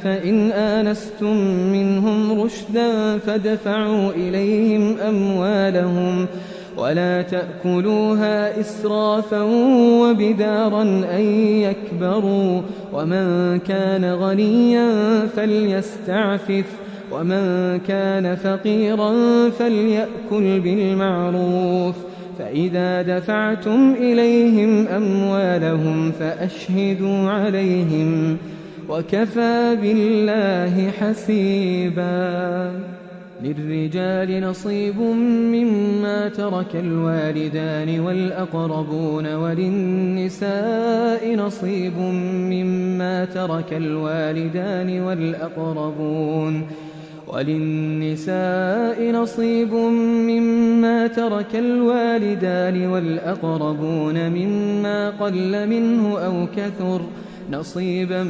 فإن آنستم منهم رشدا فادفعوا إليهم أموالهم ولا تأكلوها إسرافا وبدارا أن يكبروا ومن كان غنيا فليستعفف ومن كان فقيرا فليأكل بالمعروف فإذا دفعتم إليهم أموالهم فأشهدوا عليهم وكفى بالله حسيبا. للرجال نصيب مما ترك الوالدان والأقربون وللنساء نصيب مما ترك الوالدان والأقربون مما قل منه أو كثر نصيبا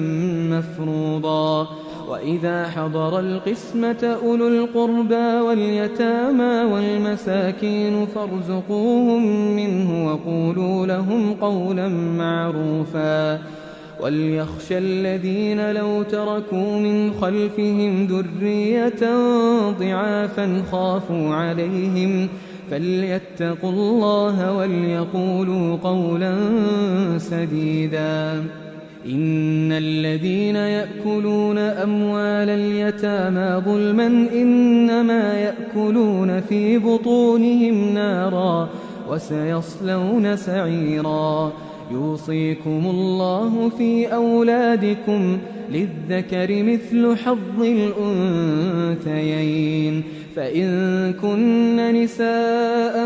مفروضا. وإذا حضر القسمة أولو القربى واليتامى والمساكين فارزقوهم منه وقولوا لهم قولا معروفا. وليخشى الذين لو تركوا من خلفهم ذرية ضعافا خافوا عليهم فليتقوا الله وليقولوا قولا سديدا. إن الذين يأكلون أموال اليتامى ظلما إنما يأكلون في بطونهم نارا وسيصلون سعيرا. يوصيكم الله في أولادكم للذكر مثل حظ الأنثيين فإن كن نساء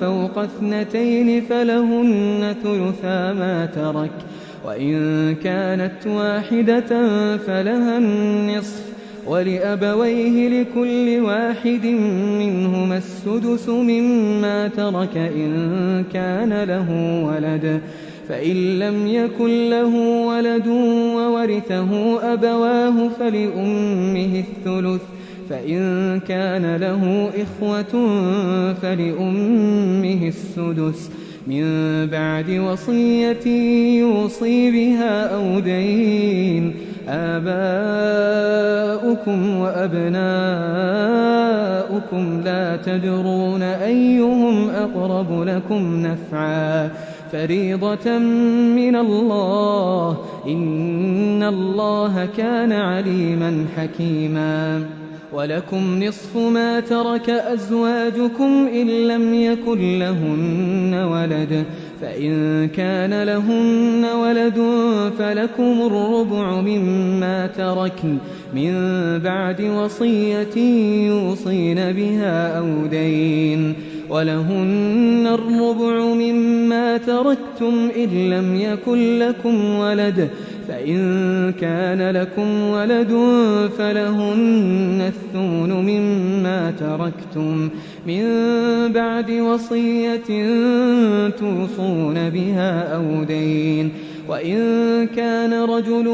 فوق 2 فلهن ثلثا ما ترك وإن كانت واحدة فلها النصف ولأبويه لكل واحد منهما السدس مما ترك إن كان له ولد فإن لم يكن له ولد وورثه أبواه فلأمه الثلث فإن كان له إخوة فلأمه السدس من بعد وصية يوصي بها أو دين. آباؤكم وأبناؤكم لا تدرون أيهم أقرب لكم نفعا فريضة من الله إن الله كان عليما حكيما. ولكم نصف ما ترك أزواجكم إن لم يكن لهن ولد فإن كان لهن ولد فلكم الربع مما تركن من بعد وصية يوصين بها أو دين. ولهن الربع مما تركتم إن لم يكن لكم ولد فإن كان لكم ولد فلهن الثمن مما تركتم من بعد وصية توصون بها أو دين. وإن كان رجل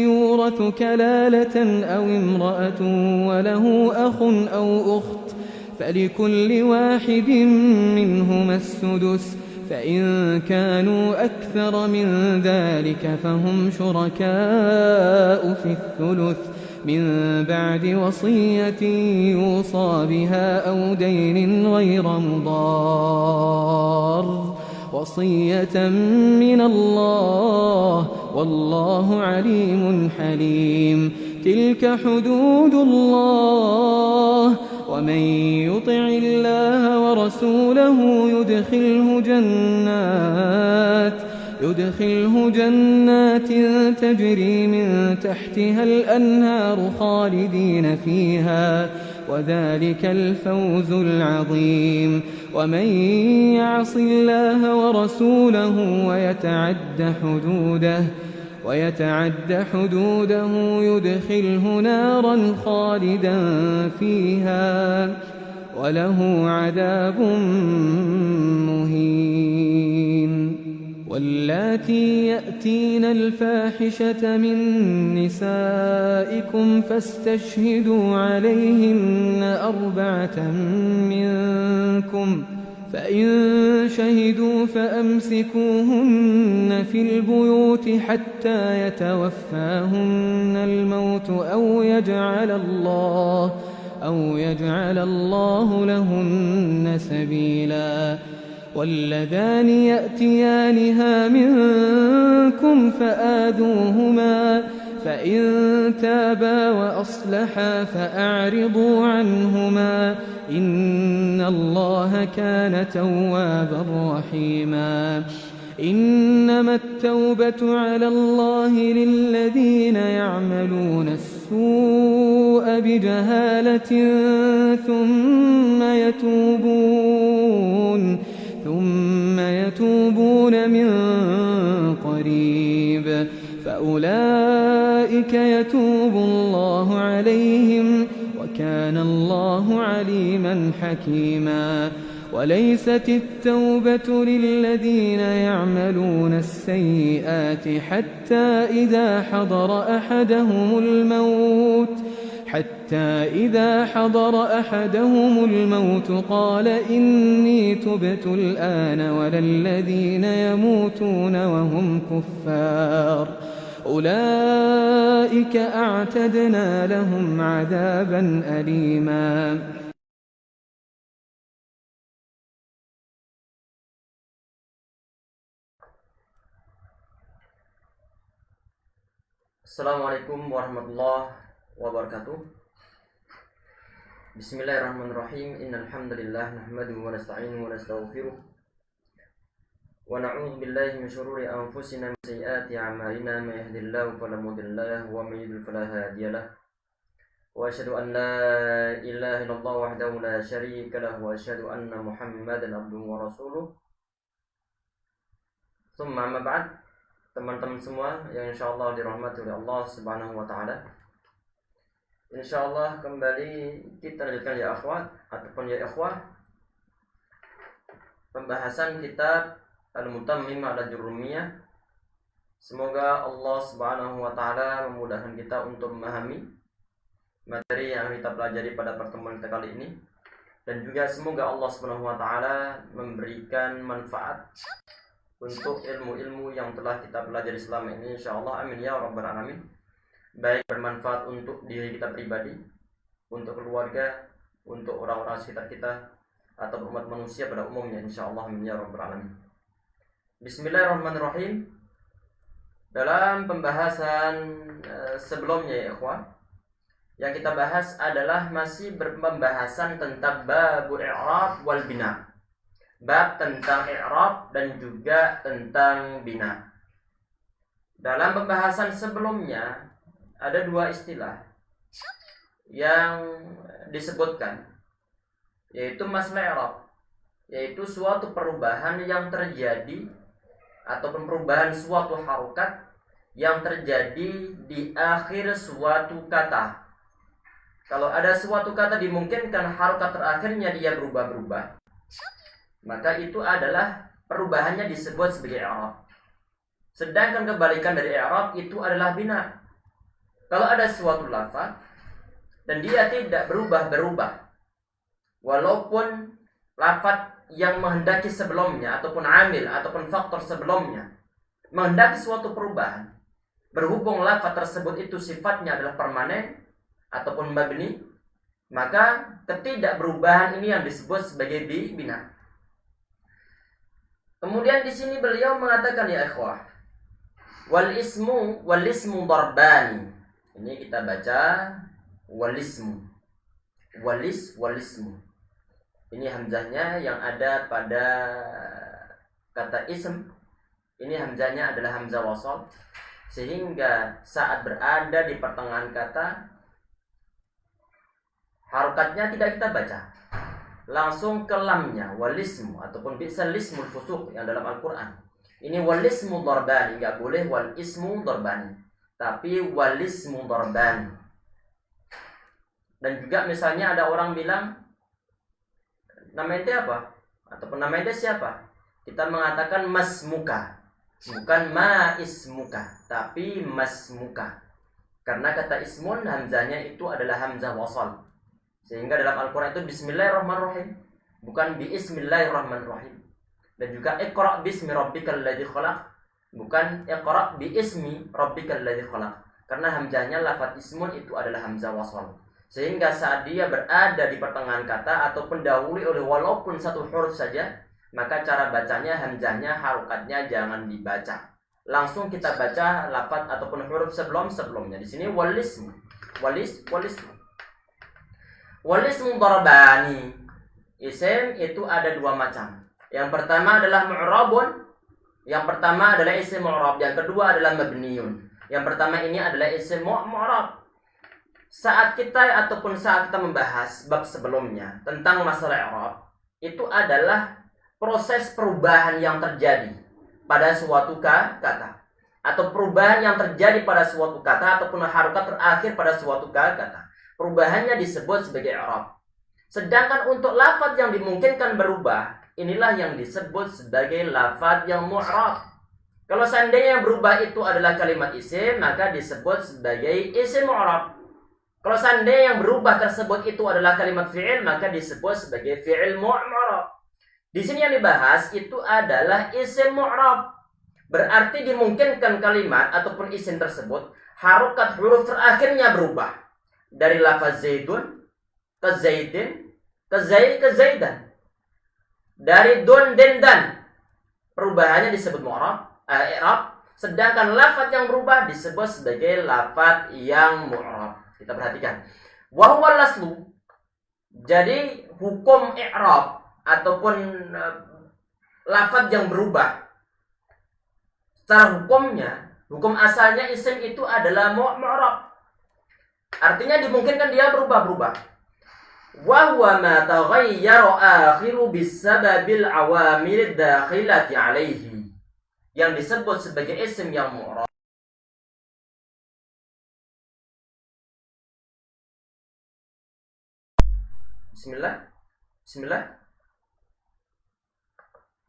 يورث كلالة أو امرأة وله أخ أو أخت فلكل واحد منهما السدس فإن كانوا أكثر من ذلك فهم شركاء في الثلث من بعد وصية يوصى بها أو دين غير مضار وصية من الله والله عليم حليم. تلك حدود الله ومن يطع الله ورسوله يدخله جنات تجري من تحتها الأنهار خالدين فيها وذلك الفوز العظيم. ومن يعص الله ورسوله ويتعد حدوده يدخله نارا خالدا فيها وله عذاب مهين. واللاتي يأتين الفاحشة من نسائكم فاستشهدوا عليهن 4 منكم فإن شهدوا فأمسكوهن في البيوت حتى يتوفاهن الموت أو يجعل الله لهن سبيلا واللذان يأتيانها منكم فآذوهما فإن تابا وأصلحا فأعرضوا عنهما إن الله كان توابا رحيما إنما التوبة على الله للذين يعملون السوء بجهالة ثم يتوبون من قريب فأولئك يتوب الله عليهم وكان الله عليما حكيما وليست التوبة للذين يعملون السيئات حتى إذا حضر أحدهم الموت قال إني تبت الآن ولا الذين يموتون وهم كفار أولئك أعتدنا لهم عذابا أليما Assalamualaikum warahmatullahi wabarakatuh. Bismillahirrahmanirrahim. Innal hamdalillah nahmaduhu wa nasta'inuhu wa nastaghfiruh wa na'udzu billahi min shururi anfusina wa sayyiati a'malina may yahdihillahu fala mudilla lahu wa may yudlil fala hadiya lahu wa asyhadu an la ilaha illallah wahdahu la syarika lahu wa asyhadu anna Muhammadan abduhu wa rasuluh. Tsumma amma ba'd. Teman-teman semua yang insyaallah dirahmati oleh Allah Subhanahu wa taala. Insyaallah kembali kita lanjutkan ya akhwat ataupun ya ikhwah pembahasan kitab Al-Mutammim ala Jurumiyah. Semoga Allah Subhanahu wa taala memudahkan kita untuk memahami materi yang kita pelajari pada pertemuan kita kali ini, dan juga semoga Allah Subhanahu wa taala memberikan manfaat untuk ilmu-ilmu yang telah kita pelajari selama ini, insyaallah, amin ya rabbal alamin. Baik bermanfaat untuk diri kita pribadi, untuk keluarga, untuk orang-orang sekitar kita, atau umat manusia pada umumnya, insyaallah, amin ya rabbal alamin. Bismillahirrahmanirrahim. Dalam pembahasan sebelumnya ya ikhwah, yang kita bahas adalah masih pembahasan tentang babul i'rab wal bina. Bab tentang i'rab dan juga tentang bina. Dalam pembahasan sebelumnya ada dua istilah yang disebutkan, yaitu masalah i'rab, yaitu suatu perubahan yang terjadi ataupun perubahan suatu harokat yang terjadi di akhir suatu kata. Kalau ada suatu kata dimungkinkan harokat terakhirnya dia berubah-berubah, maka itu adalah perubahannya disebut sebagai i'rab. Sedangkan kebalikan dari i'rab itu adalah bina. Kalau ada suatu lafaz dan dia tidak berubah-berubah, walaupun lafaz yang menghendaki sebelumnya ataupun amil ataupun faktor sebelumnya menghendaki suatu perubahan, berhubung lafaz tersebut itu sifatnya adalah permanen ataupun mabni, maka ketidakberubahan ini yang disebut sebagai bina. Kemudian di sini beliau mengatakan ya ikhwah, wal ismu darbani. Ini kita baca wal ismu. Ini hamzahnya yang ada pada kata ism. Ini hamzahnya adalah hamzah wasal, sehingga saat berada di pertengahan kata harokatnya tidak kita baca, langsung ke lamnya, walismu ataupun bisa lismul fusuq yang dalam Al-Quran. Ini walismu darbani, enggak boleh wal ismu darbani, tapi walismu darbani. Dan juga misalnya ada orang bilang, nama ente apa? Ataupun nama ente siapa? Kita mengatakan masmuka, bukan ma ismuka, tapi masmuka. Karena kata ismun hamzahnya itu adalah hamzah wasal, sehingga dalam Al-Quran itu bismillahirrahmanirrahim. bukan bismillahirrahmanirrahim. Dan juga iqra bismi rabbikal ladzi khalaq, bukan iqra bismi rabbikal ladzi khalaq. Karena hamzahnya lafaz ismun itu adalah hamzah wasal. Sehingga saat dia berada di pertengahan kata atau pendahului oleh walaupun satu huruf saja, maka cara bacanya hamzahnya harokatnya jangan dibaca. Langsung kita baca lafaz ataupun huruf sebelumnya. Di sini walismu. Walismu darabani. Isim itu ada dua macam. Yang pertama adalah mu'rabun. Yang pertama adalah isim mu'rab. Yang kedua adalah mabniyun. Yang pertama ini adalah isim mu'rab. Saat kita membahas bab sebelumnya tentang masalah i'rab, itu adalah proses perubahan yang terjadi pada suatu kata, atau perubahan yang terjadi pada suatu kata ataupun harokat terakhir pada suatu kata. Perubahannya disebut sebagai i'rab. Sedangkan untuk lafaz yang dimungkinkan berubah, inilah yang disebut sebagai lafaz yang mu'rab. Kalau seandainya yang berubah itu adalah kalimat isim, maka disebut sebagai isim mu'rab. Kalau seandainya yang berubah tersebut itu adalah kalimat fi'il, maka disebut sebagai fi'il mu'rab. Di sini yang dibahas itu adalah isim mu'rab. Berarti dimungkinkan kalimat ataupun isim tersebut harokat huruf terakhirnya berubah. Dari lafaz zaidun ke zaidin, ke zaidan. Dari dun dan. Perubahannya disebut mu'rab, i'rab. Sedangkan lafaz yang berubah disebut sebagai lafaz yang mu'rab. Kita perhatikan. Wa huwa laslu. Jadi hukum i'rab ataupun lafaz yang berubah, secara hukumnya, hukum asalnya isim itu adalah mu'rab. Artinya dimungkinkan dia berubah-berubah. Wa huwa ma taghayyara akhiru bisababil awamil dakhilati alaihi. Yang disebut sebagai isim yang mu'rab. Bismillah.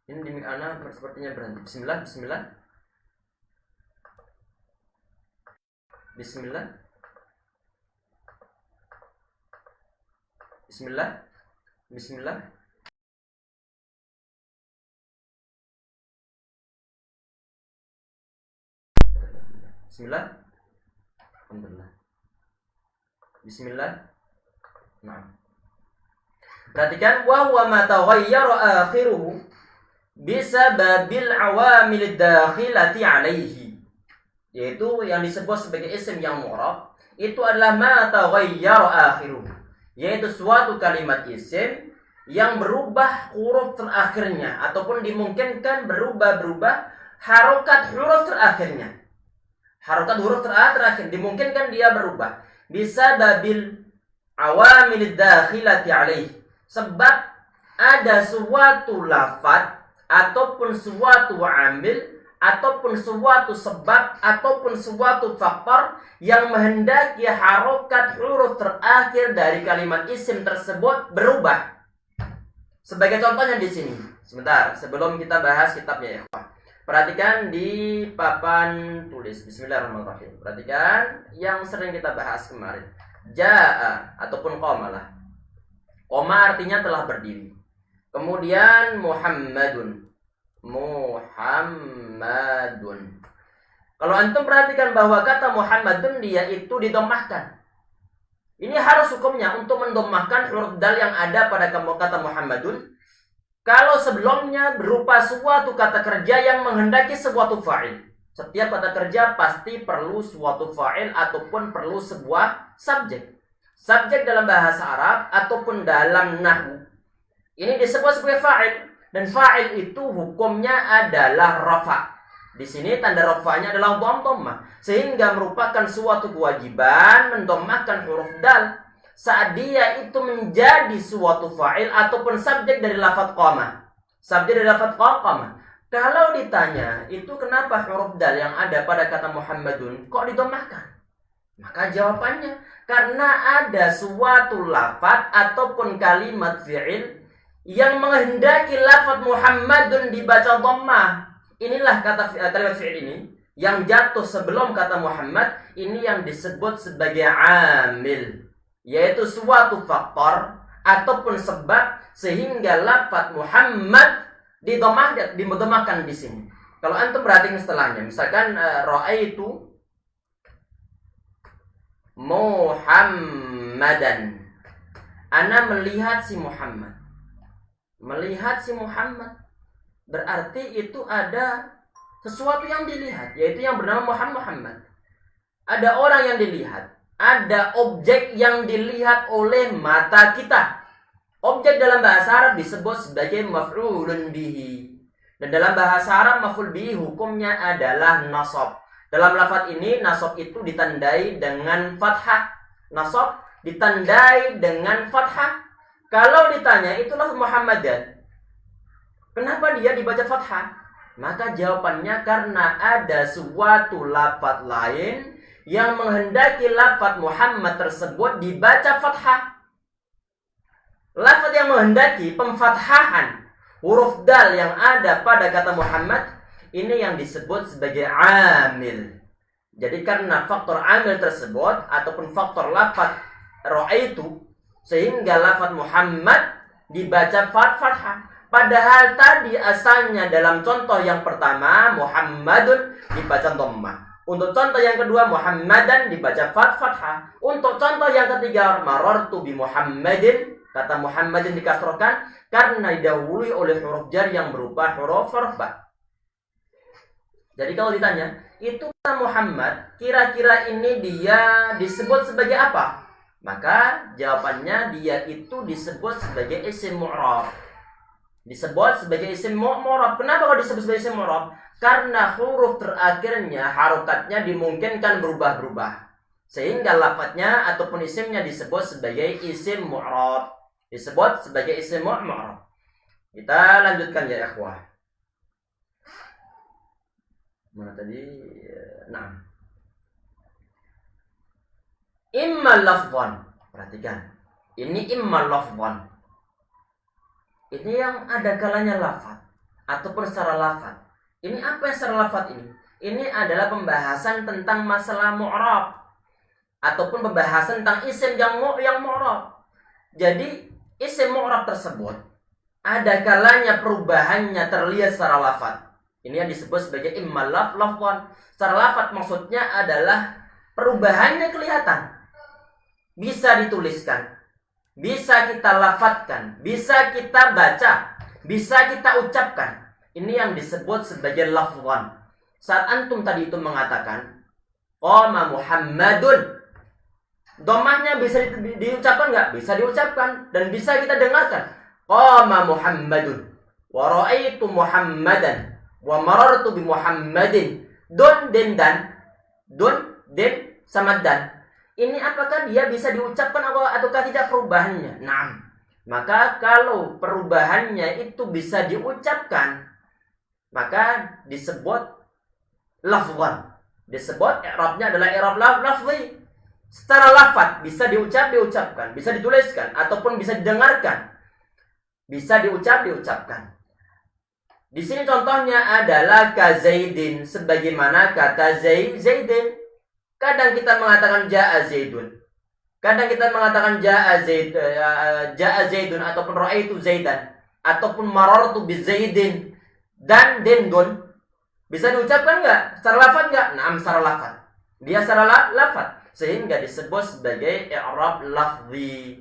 Ini di mic ana sepertinya berhenti. Bismillah. Alhamdulillah. Bismillah. Nah. Perhatikan wa huwa ma taghayyara akhiruhu bisababil awamil dakhilati alaihi. Yaitu yang disebut sebagai isim yang mu'rab itu adalah ma taghayyara akhiruhu, yaitu suatu kalimat isim yang berubah huruf terakhirnya ataupun dimungkinkan berubah harokat huruf terakhirnya. Harokat huruf terakhir dimungkinkan dia berubah bisababil awamil dakhilati alaihi, sebab ada suatu lafaz ataupun suatu amil ataupun suatu sebab ataupun suatu faktor yang menghendaki harokat huruf terakhir dari kalimat isim tersebut berubah. Sebagai contohnya di sini. Sebentar, sebelum kita bahas kitabnya ya. Perhatikan di papan tulis. Bismillahirrahmanirrahim. Perhatikan yang sering kita bahas kemarin. Ja'a ataupun qoma lah. Qoma artinya telah berdiri. Kemudian Muhammadun. Kalau antum perhatikan bahwa kata Muhammadun dia itu didomahkan. Ini harus hukumnya untuk mendomahkan huruf dal yang ada pada kata Muhammadun. Kalau sebelumnya berupa suatu kata kerja yang menghendaki suatu fa'il. Setiap kata kerja pasti perlu suatu fa'il ataupun perlu sebuah subjek. Subjek dalam bahasa Arab ataupun dalam nahwu. Ini disebut sebagai fa'il. Dan fa'il itu hukumnya adalah rafa. Di sini tanda rafa'nya adalah dhammah. Sehingga merupakan suatu kewajiban mendommahkan huruf dal saat dia itu menjadi suatu fa'il ataupun subjek dari lafaz qama. Subjek dari lafaz qama. Kalau ditanya, itu kenapa huruf dal yang ada pada kata Muhammadun kok didommahkan? Maka jawabannya, karena ada suatu lafaz ataupun kalimat fi'il yang menghendaki lafaz Muhammadun dibaca dhammah. Inilah kalimat fi'il ini yang jatuh sebelum kata Muhammad, ini yang disebut sebagai amil, yaitu suatu faktor ataupun sebab sehingga lafaz Muhammad didomahkan di sini. Kalau antum perhatiin setelahnya, misalkan ra'aitu Muhammadan. Ana melihat si Muhammad. Melihat si Muhammad berarti itu ada sesuatu yang dilihat, yaitu yang bernama Muhammad. Ada orang yang dilihat, ada objek yang dilihat oleh mata kita. Objek dalam bahasa Arab disebut sebagai maf'ulun bihi. Dan dalam bahasa Arab maf'ul bihi hukumnya adalah nasab. Dalam lafaz ini nasab itu ditandai dengan fathah. Nasab ditandai dengan fathah. Kalau ditanya itulah Muhammadan, kenapa dia dibaca fathah? Maka jawabannya karena ada suatu lafaz lain yang menghendaki lafaz Muhammad tersebut dibaca fathah. Lafaz yang menghendaki pemfathahan huruf dal yang ada pada kata Muhammad, ini yang disebut sebagai amil. Jadi karena faktor amil tersebut ataupun faktor lafaz ra'aitu, sehingga lafaz Muhammad dibaca fathah. Padahal tadi asalnya dalam contoh yang pertama Muhammadun dibaca dhammah. Untuk contoh yang kedua Muhammadan dibaca fathah. Untuk contoh yang ketiga marartu bi Muhammadin, kata Muhammadin dikasrohkan karena didahului oleh huruf jar yang berupa huruf ba. Jadi kalau ditanya, itu kata Muhammad, kira-kira ini dia disebut sebagai apa? Maka jawabannya dia itu disebut sebagai isim mu'rab. Disebut sebagai isim mu'rab. Kenapa kalau disebut sebagai isim mu'rab? Karena huruf terakhirnya, harokatnya dimungkinkan berubah-berubah. Sehingga lafadznya ataupun isimnya disebut sebagai isim mu'rab. Disebut sebagai isim mu'rab. Kita lanjutkan ya ikhwah. Mana tadi? Nah. Imma lafzan. Perhatikan. Ini imma lafzan. Ini yang ada kalanya lafaz ataupun secara lafaz. Ini apa yang secara lafaz ini? Ini adalah pembahasan tentang masalah mu'rab ataupun pembahasan tentang isim yang mu'rab. Jadi isim mu'rab tersebut ada kalanya perubahannya terlihat secara lafaz. Ini yang disebut sebagai imma lafzan. Secara lafaz maksudnya adalah perubahannya kelihatan. Bisa dituliskan, bisa kita lafadzkan, bisa kita baca, bisa kita ucapkan. Ini yang disebut sebagai lafzan. Saat antum tadi itu mengatakan qama Muhammadun, dhammahnya bisa diucapkan nggak? Bisa diucapkan dan bisa kita dengarkan. Qama Muhammadun wa ra'aitu Muhammadan wa marartu bi Muhammadin. Dun den sama dan. Ini apakah dia bisa diucapkan ataukah tidak perubahannya? Nah, maka kalau perubahannya itu bisa diucapkan, maka disebut lafzan. Disebut i'rabnya adalah i'rab lafzi. Secara lafaz bisa diucapkan, bisa dituliskan ataupun bisa didengarkan. Bisa diucapkan. Di sini contohnya adalah ka Zaidin, sebagaimana kata Zaidin. Kadang kita mengatakan ja'a Zaidun. Kadang kita mengatakan ja'a Zaidun ataupun ra'aitu Zaidan ataupun marartu bi Zaidin dan dendun. Bisa diucapkan enggak? Secara lafaz enggak? Naam, secara lafaz. Dia secara lafaz sehingga disebut sebagai i'rab lafzi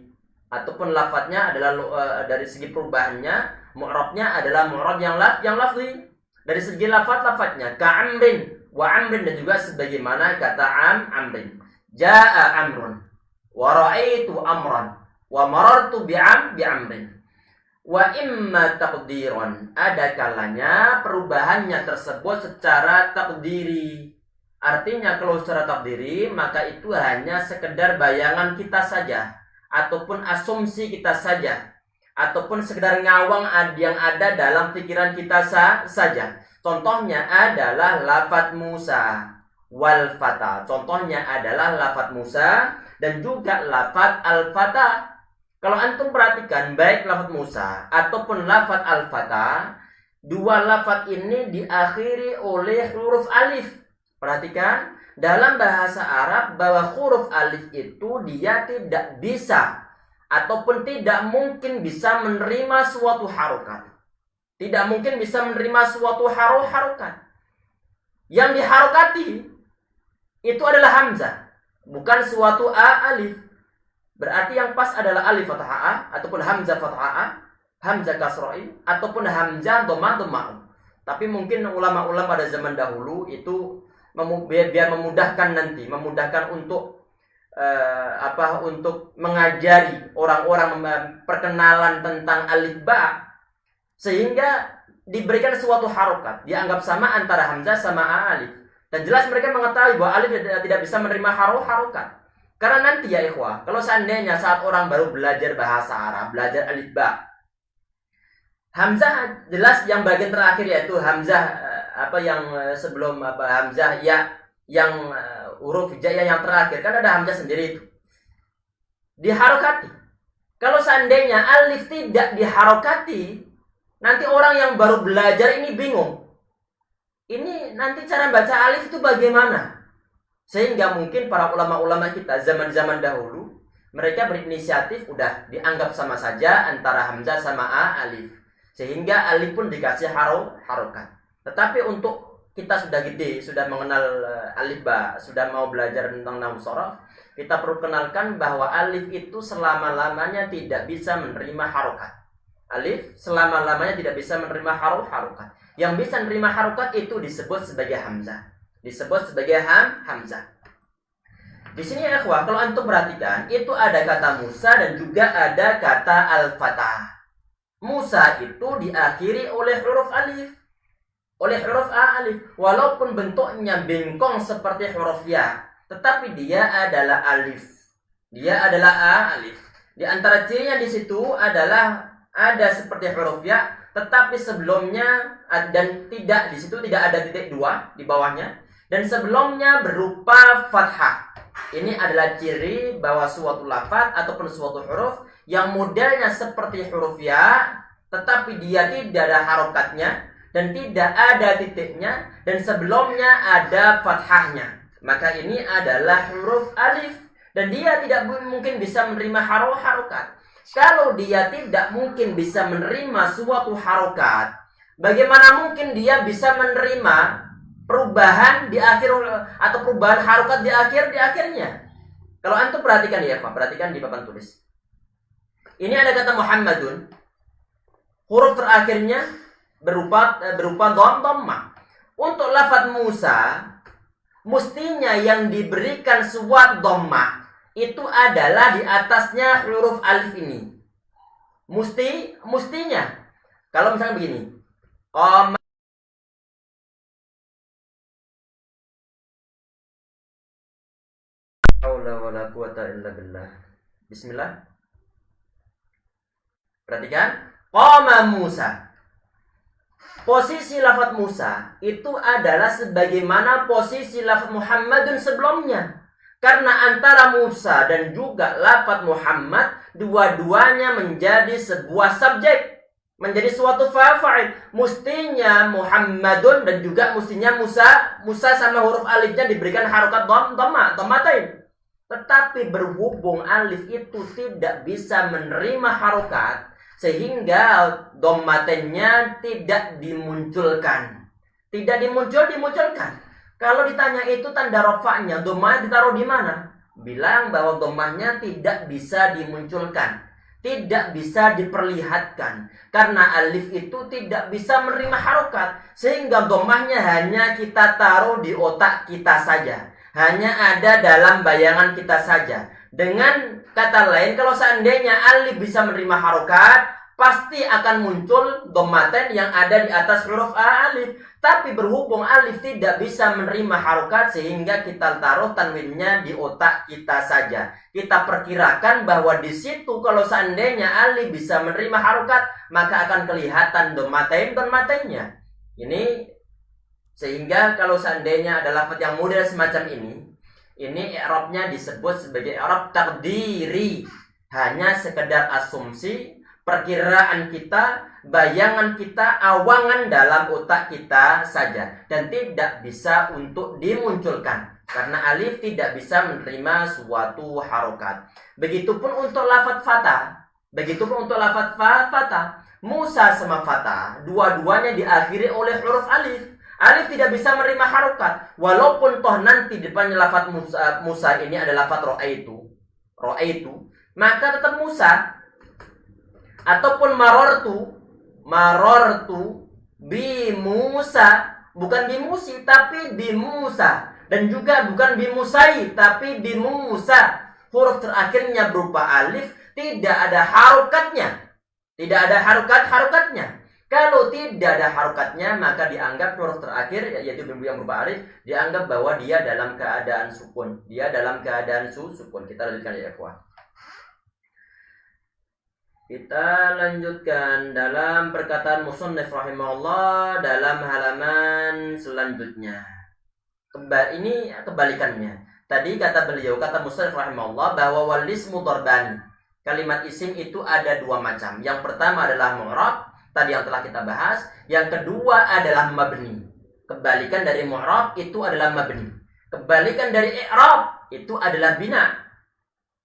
ataupun lafaznya adalah dari segi perubahannya, mu'rabnya adalah mu'rab yang lafzi. Dari segi lafaznya ka'amrin wa amrin, dan juga sebagaimana kata amrin. Ja'a amrun wa ra'aitu amran wa marartu bi'amrin. Wa imma taqdiran, ada kalanya perubahannya tersebut secara takdiri. Artinya kalau secara takdiri maka itu hanya sekedar bayangan kita saja ataupun asumsi kita saja ataupun sekedar ngawang yang ada dalam pikiran kita saja. Contohnya adalah lafaz Musa wal fata. Contohnya adalah lafaz Musa dan juga lafaz al-fata. Kalau antum perhatikan baik lafaz Musa ataupun lafaz al-fata, dua lafaz ini diakhiri oleh huruf alif. Perhatikan dalam bahasa Arab bahwa huruf alif itu dia tidak bisa ataupun tidak mungkin bisa menerima suatu harokat. Tidak mungkin bisa menerima suatu harokat. Yang diharokati itu adalah hamzah, bukan suatu alif. Berarti yang pas adalah alif fathah a ataupun hamzah fathah a, hamzah kasroi ataupun hamzah dhamma. Tapi mungkin ulama-ulama pada zaman dahulu itu biar memudahkan nanti, memudahkan untuk untuk mengajari orang-orang perkenalan tentang alif ba, sehingga diberikan suatu harokat, dianggap sama antara hamzah sama alif. Dan jelas mereka mengetahui bahwa alif tidak bisa menerima harokat. Karena nanti ya ikhwah, kalau seandainya saat orang baru belajar bahasa Arab, belajar alif ba, hamzah jelas yang bagian terakhir yaitu hamzah sebelum hamzah ya yang huruf hijaiyah yang terakhir, kan ada hamzah sendiri itu diharokati. Kalau seandainya alif tidak diharokati, nanti orang yang baru belajar ini bingung. Ini nanti cara baca alif itu bagaimana? Sehingga mungkin para ulama-ulama kita zaman-zaman dahulu, mereka berinisiatif udah dianggap sama saja antara hamzah sama alif. Sehingga alif pun dikasih harokat. Tetapi untuk kita sudah gede, sudah mengenal alif ba, sudah mau belajar tentang nahwu shorof, kita perlu kenalkan bahwa alif itu selama-lamanya tidak bisa menerima harokat. Alif selama-lamanya tidak bisa menerima harokat. Yang bisa menerima harokat itu disebut sebagai hamzah. Disebut sebagai hamzah. Di sini ya ikhwah, kalau antum perhatikan, itu ada kata Musa dan juga ada kata al-fatah. Musa itu diakhiri oleh huruf alif. Oleh huruf alif. Walaupun bentuknya bengkong seperti huruf ya, tetapi dia adalah alif. Dia adalah alif. Di antara cirinya di situ adalah ada seperti huruf ya, tetapi sebelumnya dan tidak di situ tidak ada titik dua di bawahnya, dan sebelumnya berupa fathah. Ini adalah ciri bahwa suatu lafaz ataupun suatu huruf yang modelnya seperti huruf ya, tetapi dia tidak ada harokatnya dan tidak ada titiknya, dan sebelumnya ada fathahnya, maka ini adalah huruf alif dan dia tidak mungkin bisa menerima harokat. Kalau dia tidak mungkin bisa menerima suatu harokat, bagaimana mungkin dia bisa menerima perubahan di akhir atau perubahan harokat di akhirnya? Kalau antum perhatikan ya Pak, perhatikan di papan tulis. Ini ada kata Muhammadun, huruf terakhirnya berupa dhammah. Untuk lafaz Musa, mestinya yang diberikan suat dhammah itu adalah di atasnya huruf alif ini. Mestinya. Kalau misalnya begini, Bismillah. Perhatikan, qama Musa. Posisi lafaz Musa itu adalah sebagaimana posisi lafaz Muhammadun sebelumnya. Karena antara Musa dan juga lafaz Muhammad, dua-duanya menjadi sebuah subjek, menjadi suatu fa'il. Mestinya Muhammadun dan juga mestinya Musa sama huruf alifnya diberikan harokat dhammatain. Tetapi berhubung alif itu tidak bisa menerima harokat, sehingga dhammatennya tidak dimunculkan. Tidak dimunculkan. Kalau ditanya itu tanda rofaknya, dhammahnya ditaruh di mana? Bilang bahwa dhammahnya tidak bisa dimunculkan, tidak bisa diperlihatkan, karena alif itu tidak bisa menerima harokat, sehingga dhammahnya hanya kita taruh di otak kita saja, hanya ada dalam bayangan kita saja. Dengan kata lain, kalau seandainya alif bisa menerima harokat, pasti akan muncul dhammaten yang ada di atas huruf alif. Tapi berhubung alif tidak bisa menerima harokat, sehingga kita taruh tanwinnya di otak kita saja. Kita perkirakan bahwa di situ kalau seandainya alif bisa menerima harokat, maka akan kelihatan dhammatennya. Ini sehingga kalau seandainya ada lafaz yang model semacam ini i'rabnya disebut sebagai i'rab takdiri. Hanya sekedar asumsi, perkiraan kita, bayangan kita, awangan dalam otak kita saja, dan tidak bisa untuk dimunculkan. Karena alif tidak bisa menerima suatu harokat. Begitupun untuk lafadz fatah. Musa sama fatah, dua-duanya diakhiri oleh huruf alif. Alif tidak bisa menerima harokat. Walaupun toh nanti di depannya lafadz Musa ini adalah lafadz ro'aitu, maka tetap Musa. Ataupun marortu bi Musa, bukan bi Musi tapi bi Musa, dan juga bukan bi Musai tapi bi Musa. Huruf terakhirnya berupa alif, tidak ada harokatnya. Kalau tidak ada harokatnya, maka dianggap huruf terakhir yaitu yang berupa alif dianggap bahwa dia dalam keadaan sukun. Sukun. Kita lanjutkan ya ikhwan. Kita lanjutkan dalam perkataan musannif rahimahullah dalam halaman selanjutnya. Ini kebalikannya. Tadi kata musannif rahimahullah bahwa wal ismu darbani. Kalimat isim itu ada dua macam. Yang pertama adalah mu'rab, tadi yang telah kita bahas. Yang kedua adalah mabni. Kebalikan dari mu'rab itu adalah mabni. Kebalikan dari i'rab itu adalah bina.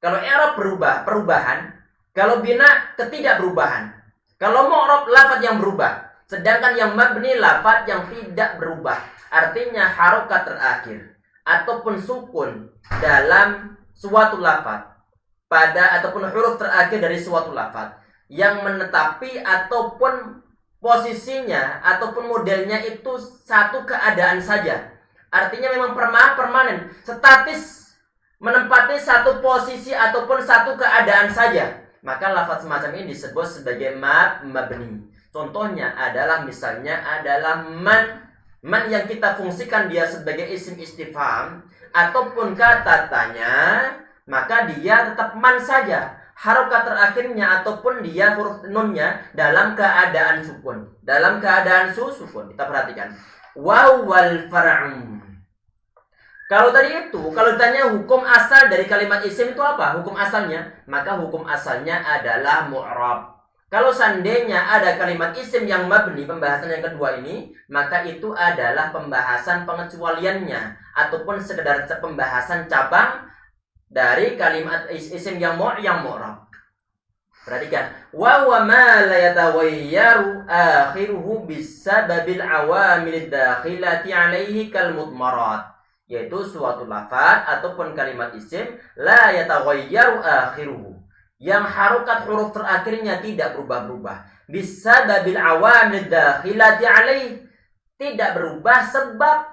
Kalau i'rab perubahan. Kalau bina, ketidakberubahan. Kalau mu'rab, lafadz yang berubah. Sedangkan yang mabni, lafadz yang tidak berubah. Artinya harokat terakhir ataupun sukun dalam suatu lafadz ataupun huruf terakhir dari suatu lafadz yang menetapi ataupun posisinya ataupun modelnya itu satu keadaan saja. Artinya memang permanen, statis, menempati satu posisi ataupun satu keadaan saja. Maka lafaz semacam ini disebut sebagai mabni. Contohnya adalah misalnya adalah man yang kita fungsikan dia sebagai isim istifham ataupun kata tanya, maka dia tetap man saja. Harokat terakhirnya ataupun dia huruf nunnya dalam keadaan sukun. Sukun. Kita perhatikan. Wal far'u. Kalau ditanya hukum asal dari kalimat isim itu apa? Hukum asalnya, maka hukum asalnya adalah mu'rab. Kalau seandainya ada kalimat isim yang mabni, pembahasan yang kedua ini, maka itu adalah pembahasan pengecualiannya ataupun sekedar pembahasan cabang dari kalimat isim yang mu'rab. Perhatikan, wa ma la yatawayyaru akhiruhu bisababil awamilid dakhilati alaihi kal mudmarat. Yaitu suatu lafaz ataupun kalimat isim la yataghayyaru akhiruhu, yang harokat huruf terakhirnya tidak berubah-ubah. Bisababil awamil dakhilati alaih, tidak berubah sebab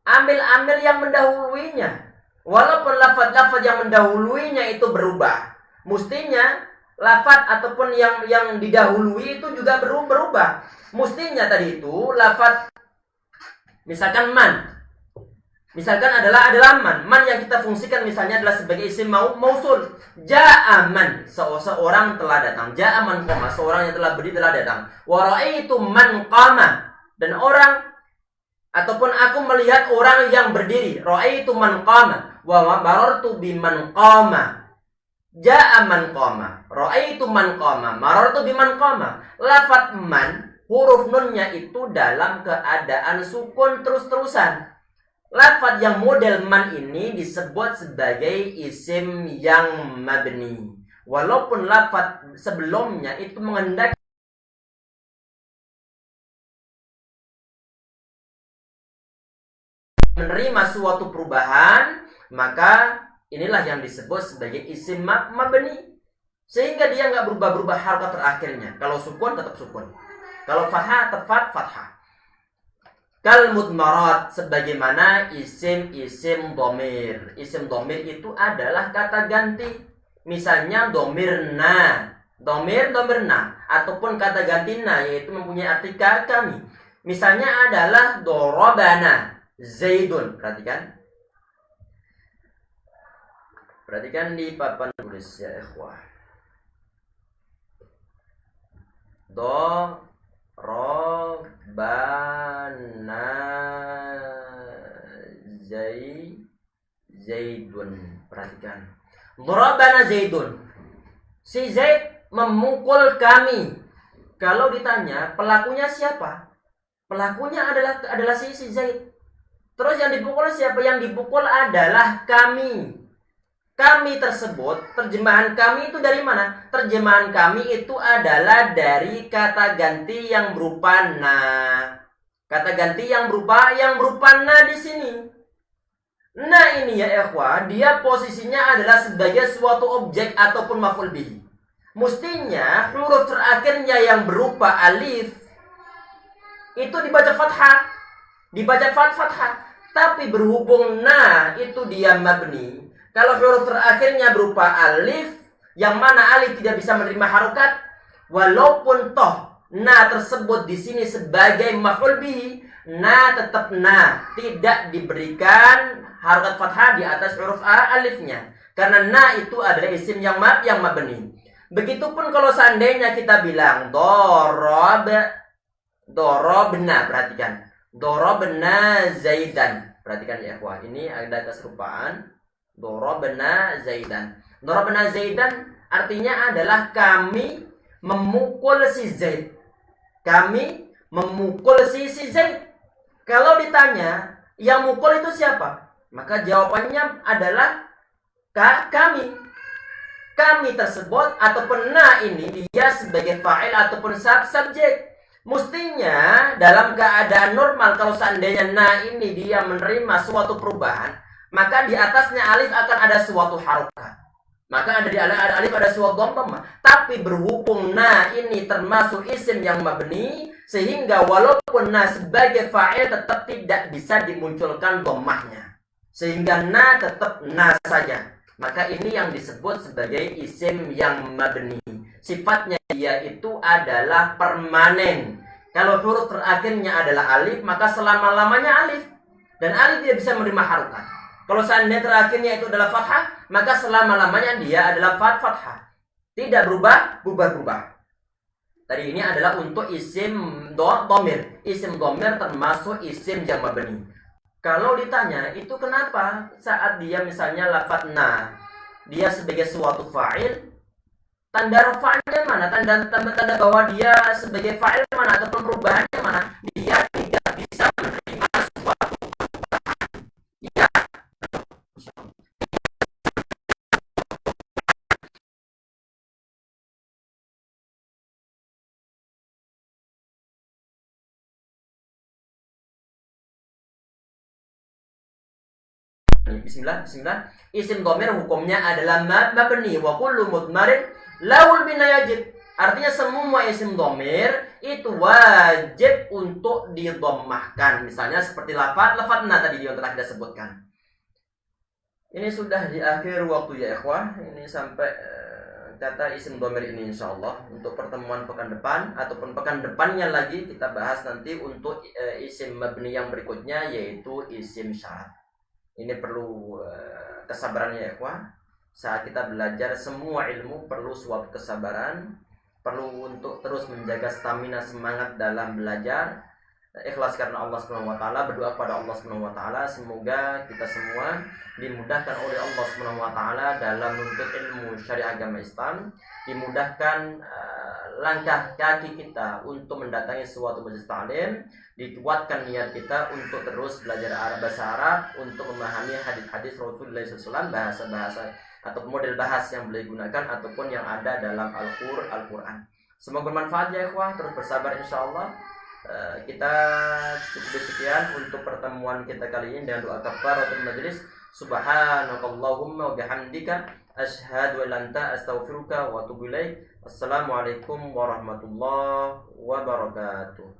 amil-amil yang mendahuluinya. Walaupun lafaz-lafaz yang mendahuluinya itu berubah, mestinya lafaz ataupun yang didahului itu juga berubah. Mestinya tadi itu lafaz misalkan adalah man yang kita fungsikan misalnya adalah sebagai isim mausul. Ja'a man, seorang telah datang. Ja'a man qama, seorang yang telah berdiri telah datang. Wa ra'aitu man qama, dan orang ataupun aku melihat orang yang berdiri. Ra'aitu man qama wa marartu biman qama. Ja'a man qama, ra'aitu man qama, marartu biman qama. Lafaz man, huruf nunnya itu dalam keadaan sukun terus-terusan. Lafaz yang model man ini disebut sebagai isim yang mabni. Walaupun lafaz sebelumnya itu menghendaki menerima suatu perubahan, maka inilah yang disebut sebagai isim mabni. Sehingga dia nggak berubah-berubah harokat terakhirnya. Kalau sukun tetap sukun. Kalau fathah tetap fathah. Kal mudmarat, sebagaimana isim domir. Isim domir itu adalah kata ganti. Misalnya domir na, ataupun kata ganti na, yaitu mempunyai arti kami. Misalnya adalah dorobana Zaidun. Perhatikan di papan tulis ya ikhwah. Bana Zaidun. Perhatikan. Darabana Zaidun. Si Zaid memukul kami. Kalau ditanya pelakunya siapa? Pelakunya adalah si Zaid. Terus yang dipukul siapa? Yang dipukul adalah kami. Kami tersebut, terjemahan kami itu dari mana? Terjemahan kami itu adalah dari kata ganti yang berupa na. Kata ganti yang berupa na di sini. Nah ini ya ikhwah, dia posisinya adalah sebagai suatu objek ataupun maf'ul bihi. Mestinya huruf terakhirnya yang berupa alif itu dibaca fathah. Dibaca fathah. Tapi berhubung na itu dia mabni. Kalau huruf terakhirnya berupa alif, yang mana alif tidak bisa menerima harokat, walaupun toh na tersebut di sini sebagai maf'ul bihi, na tetap na, tidak diberikan harokat fathah di atas huruf alifnya. Karena na itu adalah isim yang mabni. Begitupun kalau seandainya kita bilang dorobna, perhatikan. Dorobna Zaidan. Perhatikan ya ikhwah, ini ada keserupaan. Dorobna Zaidan. Dorobna Zaidan artinya adalah kami memukul si Zaid. Kami memukul si Zaid. Kalau ditanya, yang mukul itu siapa? Maka jawabannya adalah kami. Kami tersebut ataupun na ini dia sebagai fa'il ataupun subjek. Mestinya dalam keadaan normal kalau seandainya na ini dia menerima suatu perubahan, maka di atasnya alif akan ada suatu harokat. Maka ada di alif ada suatu dhammah. Tapi berhubung na ini termasuk isim yang mabni, sehingga walaupun na sebagai fa'il tetap tidak bisa dimunculkan dhammahnya. Sehingga na tetap na saja. Maka ini yang disebut sebagai isim yang mabni. Sifatnya dia itu adalah permanen. Kalau huruf terakhirnya adalah alif, maka selama-lamanya alif. Dan alif dia bisa menerima harokat. Kalau seandainya terakhirnya itu adalah fathah, maka selama-lamanya dia adalah fathah. Tidak berubah. Tadi ini adalah untuk isim dhamir. Isim dhamir termasuk isim yang mabni. Kalau ditanya, itu kenapa saat dia misalnya lafaz na, dia sebagai suatu fa'il, tanda rafa'nya mana? Tanda bahwa dia sebagai fa'il mana? Ataupun perubahannya mana? Dia tidak bisa menerima suatu perubahan. Ya. Bismillah. Isim dhamir hukumnya adalah mabni wa kullu mudmarin laul bina yajib. Artinya semua isim dhamir itu wajib untuk didhammahkan. Misalnya seperti lafaz na tadi yang telah kita sebutkan. Ini sudah di akhir waktu ya ikhwah. Ini sampai kata isim dhamir ini insyaallah untuk pertemuan pekan depan ataupun pekan depannya lagi kita bahas nanti untuk isim mabni yang berikutnya yaitu isim syarat. Ini perlu kesabaran ya ikhwah. Saat kita belajar semua ilmu perlu suatu kesabaran, perlu untuk terus menjaga stamina semangat dalam belajar. Ikhlas karena Allah Subhanahu wa taala, berdoa kepada Allah Subhanahu wa taala semoga kita semua dimudahkan oleh Allah Subhanahu wa taala dalam menuntut ilmu syariat agama Islam, dimudahkan langkah kaki kita untuk mendatangi suatu majelis ta'lim, dikuatkan niat kita untuk terus belajar bahasa Arab, untuk memahami hadis-hadis Rasulullah SAW, bahasa-bahasa atau model bahasa yang boleh digunakan ataupun yang ada dalam Al-Quran. Semoga bermanfaat ya ikhwah, terus bersabar insyaallah. Kita cukup sekian untuk pertemuan kita kali ini dengan doa kafaratul majlis. Subhanakallahumma wa bihamdika asyhadu an la ilaha illa anta astaghfiruka wa atubu ilaik. Assalamualaikum warahmatullahi wabarakatuh.